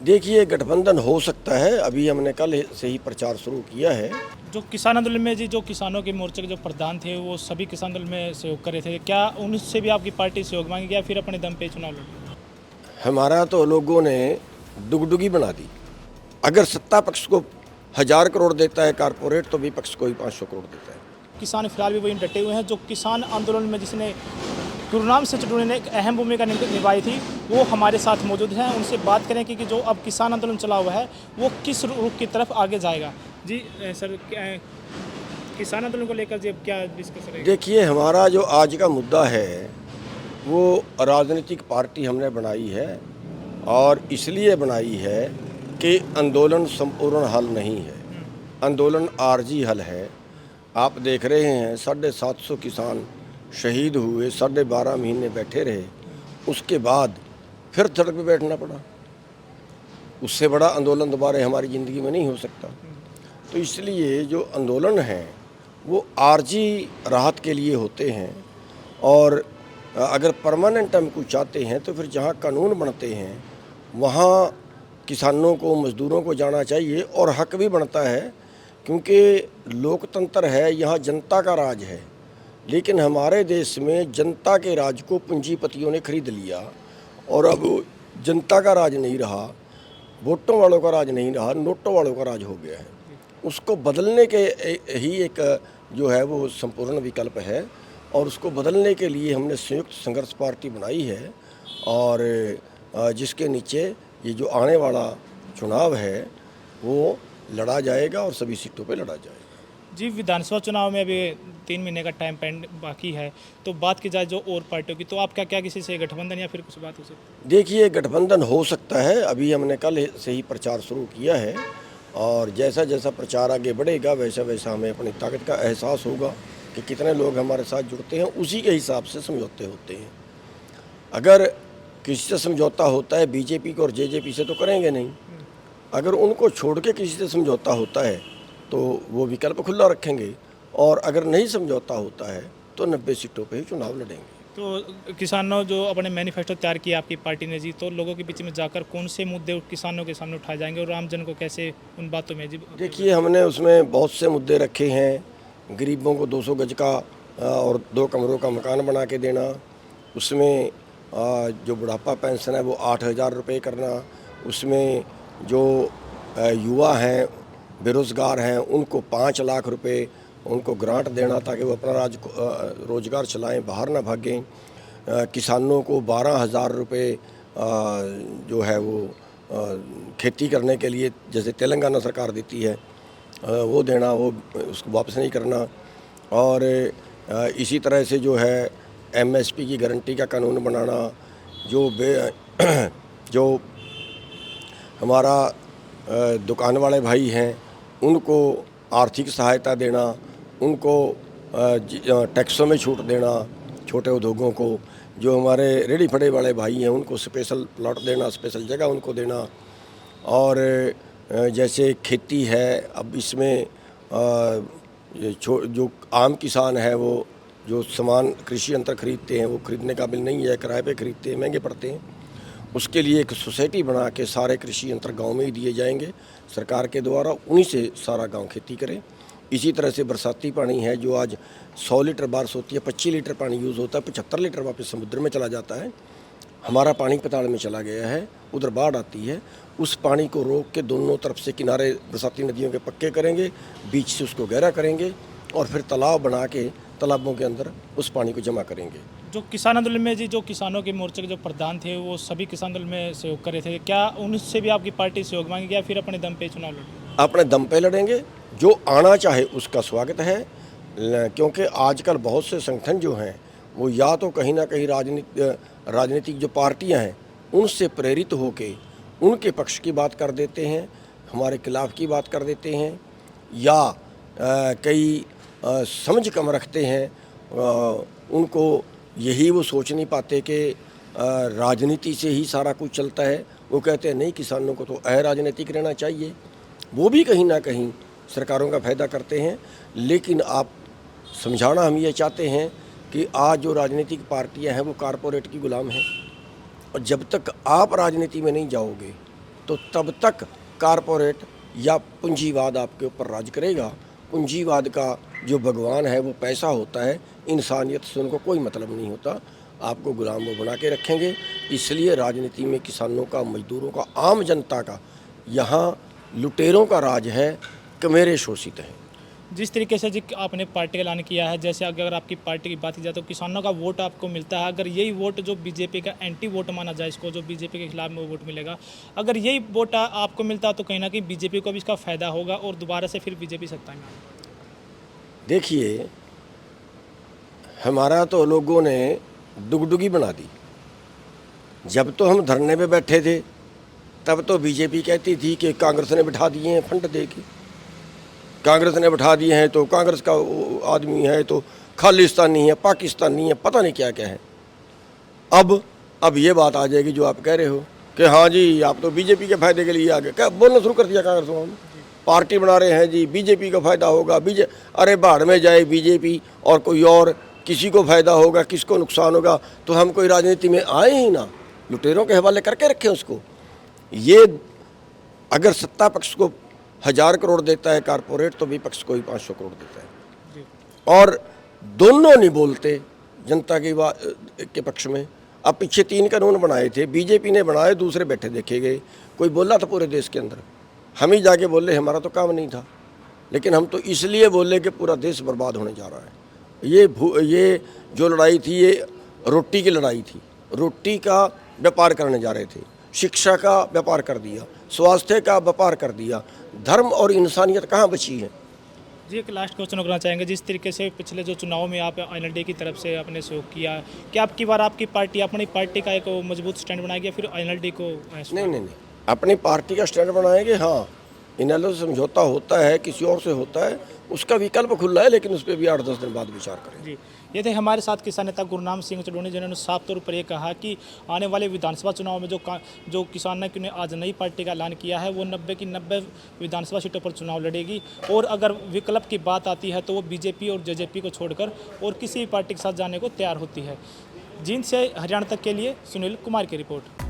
देखिए, गठबंधन हो सकता है। अभी हमने कल से ही प्रचार शुरू किया है। जो किसान आंदोलन में जी जो किसानों के मोर्चे के जो प्रधान थे वो सभी किसान आंदोलन में सहयोग कर रहे थे, क्या उनसे भी आपकी पार्टी सहयोग मांगेगी या फिर अपने दम पे चुनाव लड़ेगी? हमारा तो लोगों ने दुगदुगी बना दी। अगर सत्ता पक्ष को 1000 करोड़ देता है कारपोरेट, तो विपक्ष को ही 500 करोड़ देता है। किसान फिलहाल भी वही डटे हुए हैं। जो किसान आंदोलन में जिसने गुरुनाम से चटूने ने एक अहम भूमिका निभाई थी वो हमारे साथ मौजूद हैं। उनसे बात करें कि जो अब किसान आंदोलन चला हुआ है वो किस रुख की तरफ आगे जाएगा। जी सर, किसान आंदोलन को लेकर जी अब क्या डिस्कस रहेगा? देखिए, हमारा जो आज का मुद्दा है वो राजनीतिक पार्टी हमने बनाई है, और इसलिए बनाई है कि आंदोलन संपूर्ण हल नहीं है, आंदोलन आरजी हल है। आप देख रहे हैं 750 किसान शहीद हुए, 12.5 महीने बैठे रहे, उसके बाद फिर सड़क पे बैठना पड़ा। उससे बड़ा आंदोलन दोबारा हमारी ज़िंदगी में नहीं हो सकता। तो इसलिए जो आंदोलन है वो आरजी राहत के लिए होते हैं, और अगर परमानेंट हम कुछ चाहते हैं तो फिर जहाँ कानून बनते हैं वहाँ किसानों को, मज़दूरों को जाना चाहिए, और हक भी बनता है, क्योंकि लोकतंत्र है, यहाँ जनता का राज है। लेकिन हमारे देश में जनता के राज को पूंजीपतियों ने खरीद लिया, और अब जनता का राज नहीं रहा, वोटों वालों का राज नहीं रहा, नोटों वालों का राज हो गया है। उसको बदलने के ही एक जो है वो संपूर्ण विकल्प है, और उसको बदलने के लिए हमने संयुक्त संघर्ष पार्टी बनाई है, और जिसके नीचे ये जो आने वाला चुनाव है वो लड़ा जाएगा, और सभी सीटों पे लड़ा जाएगा। जी, विधानसभा चुनाव में अभी 3 महीने का टाइम पेंड बाकी है, तो बात की जाए जो और पार्टियों की, तो आप क्या किसी से गठबंधन या फिर कुछ बात हो सकती है? देखिए, गठबंधन हो सकता है। अभी हमने कल से ही प्रचार शुरू किया है, और जैसा जैसा प्रचार आगे बढ़ेगा वैसा वैसा हमें अपनी ताकत का एहसास होगा कि कितने लोग हमारे साथ जुड़ते हैं, उसी के हिसाब से समझौते होते हैं। अगर किसी से समझौता होता है बीजेपी को और जेजेपी से, तो करेंगे नहीं। अगर उनको छोड़ के किसी से समझौता होता है तो वो विकल्प खुला रखेंगे, और अगर नहीं समझौता होता है तो 90 सीटों पे ही चुनाव लड़ेंगे। तो किसानों जो अपने मैनिफेस्टो तैयार किया आपकी पार्टी ने जी, तो लोगों के बीच में जाकर कौन से मुद्दे किसानों के सामने उठाए जाएंगे और आम जन को कैसे उन बातों में जी? देखिए, हमने उसमें बहुत से मुद्दे रखे हैं। गरीबों को 200 गज का और 2 कमरों का मकान बना के देना, उसमें जो बुढ़ापा पेंशन है वो 8,000 रुपये करना, उसमें जो युवा हैं, बेरोज़गार हैं, उनको 5 लाख रुपए उनको ग्रांट देना, ताकि वो अपना रोज़गार चलाएं, बाहर ना भागें। किसानों को 12,000 रुपये जो है वो खेती करने के लिए, जैसे तेलंगाना सरकार देती है, वो देना, वो उसको वापस नहीं करना। और इसी तरह से जो है एमएसपी की गारंटी का कानून बनाना, जो हमारा दुकान वाले भाई हैं उनको आर्थिक सहायता देना, उनको टैक्सों में छूट देना, छोटे उद्योगों को, जो हमारे रेडी फड़े वाले भाई हैं उनको स्पेशल प्लॉट देना, स्पेशल जगह उनको देना। और जैसे खेती है, अब इसमें जो आम किसान है वो जो सामान कृषि यंत्र खरीदते हैं वो खरीदने काबिल नहीं है, किराए पे खरीदते हैं, महंगे पड़ते हैं। उसके लिए एक सोसाइटी बना के सारे कृषि यंत्र गांव में ही दिए जाएंगे सरकार के द्वारा, उन्हीं से सारा गांव खेती करे। इसी तरह से बरसाती पानी है, जो आज 100 लीटर बारिश होती है, 25 लीटर पानी यूज़ होता है, 75 लीटर वापस समुद्र में चला जाता है। हमारा पानी पताल में चला गया है, उधर बाढ़ आती है। उस पानी को रोक के दोनों तरफ से किनारे बरसाती नदियों के पक्के करेंगे, बीच से उसको गहरा करेंगे, और फिर तालाब बना के तालाबों के अंदर उस पानी को जमा करेंगे। जो किसान आंदोलन में जी जो किसानों के मोर्चे के जो प्रधान थे वो सभी किसान आंदोलन में सहयोग कर रहे थे, क्या उनसे भी आपकी पार्टी सहयोग मांगेगी या फिर अपने दम पे चुनाव लड़ेगी? अपने दम पे लड़ेंगे। जो आना चाहे उसका स्वागत है, क्योंकि आजकल बहुत से संगठन जो हैं वो या तो कहीं ना कहीं राजनीतिक जो पार्टियां हैं उनसे प्रेरित होके उनके पक्ष की बात कर देते हैं, हमारे खिलाफ की बात कर देते हैं, या कई समझ कम रखते हैं। उनको यही वो सोच नहीं पाते कि राजनीति से ही सारा कुछ चलता है। वो कहते हैं नहीं, किसानों को तो अराजनीतिक रहना चाहिए। वो भी कहीं ना कहीं सरकारों का फ़ायदा करते हैं। लेकिन आप समझाना हम ये चाहते हैं कि आज जो राजनीतिक पार्टियां हैं वो कारपोरेट की गुलाम हैं, और जब तक आप राजनीति में नहीं जाओगे तो तब तक कारपोरेट या पूंजीवाद आपके ऊपर राज करेगा। पूंजीवाद का जो भगवान है वो पैसा होता है, इंसानियत से उनको कोई मतलब नहीं होता। आपको गुलाम वो बना के रखेंगे। इसलिए राजनीति में किसानों का, मजदूरों का, आम जनता का, यहाँ लुटेरों का राज है कि मेरे शोषित हैं। जिस तरीके से जी आपने पार्टी का ऐलान किया है, जैसे अगर आपकी पार्टी की बात की जाए तो किसानों का वोट आपको मिलता है। अगर यही वोट जो बीजेपी का एंटी वोट माना जाए, इसको जो बीजेपी के खिलाफ में वोट मिलेगा, अगर यही वोट आपको मिलता तो कहीं ना कहीं बीजेपी को भी इसका फ़ायदा होगा और दोबारा से फिर बीजेपी सत्ता में आएगी। देखिए, हमारा तो लोगों ने डुगडुगी बना दी। जब तो हम धरने पे बैठे थे तब तो बीजेपी कहती थी कि कांग्रेस ने बिठा दिए हैं फंड दे के, कांग्रेस ने बिठा दिए हैं तो कांग्रेस का आदमी है तो खालिस्तानी है, पाकिस्तानी है, पता नहीं क्या क्या है। अब ये बात आ जाएगी जो आप कह रहे हो कि हाँ जी आप तो बीजेपी के फायदे के लिए आ गए। क्या बोलना शुरू कर दिया कांग्रेस को, हम पार्टी बना रहे हैं जी, बीजेपी का फायदा होगा। अरे भाड़ में जाए बीजेपी और कोई और, किसी को फायदा होगा, किसको नुकसान होगा। तो हम कोई राजनीति में आए ही ना, लुटेरों के हवाले करके रखें उसको। ये अगर सत्ता पक्ष को 1000 करोड़ देता है कारपोरेट तो विपक्ष को ही 500 करोड़ देता है, और दोनों नहीं बोलते जनता की के पक्ष में। अब पीछे 3 कानून बनाए थे, बीजेपी ने बनाए, दूसरे बैठे देखे गए। कोई बोला था पूरे देश के अंदर? हम ही जाके बोले, हमारा तो काम नहीं था। लेकिन हम तो इसलिए बोले कि पूरा देश बर्बाद होने जा रहा है। ये जो लड़ाई थी ये रोटी की लड़ाई थी। रोटी का व्यापार करने जा रहे थे, शिक्षा का व्यापार कर दिया, स्वास्थ्य का व्यापार कर दिया, धर्म और इंसानियत कहाँ बची है। जी एक लास्ट क्वेश्चन करना चाहेंगे, जिस तरीके से पिछले जो चुनाव में आप INLD की तरफ से आपने सहयोग किया, क्या आपकी बार आपकी पार्टी अपनी पार्टी का एक मजबूत स्टैंड बनाएगी फिर INLD को? नहीं, अपनी पार्टी का स्टैंड बनाएंगे। हाँ, INLD से समझौता होता है, किसी और से होता है, उसका विकल्प खुला है, लेकिन उस पर भी 8-10 दिन बाद विचार करें। जी, ये थे हमारे साथ किसान नेता गुरनाम सिंह चढ़ोनी, जिन्होंने साफ तौर पर ये कहा कि आने वाले विधानसभा चुनाव में जो किसान ने आज नई पार्टी का ऐलान किया है वो 90 की 90 विधानसभा सीटों पर चुनाव लड़ेगी, और अगर विकल्प की बात आती है तो वो बीजेपी और जेजेपी को छोड़कर और किसी भी पार्टी के साथ जाने को तैयार होती है। जींद से हरियाणा तक के लिए सुनील कुमार की रिपोर्ट।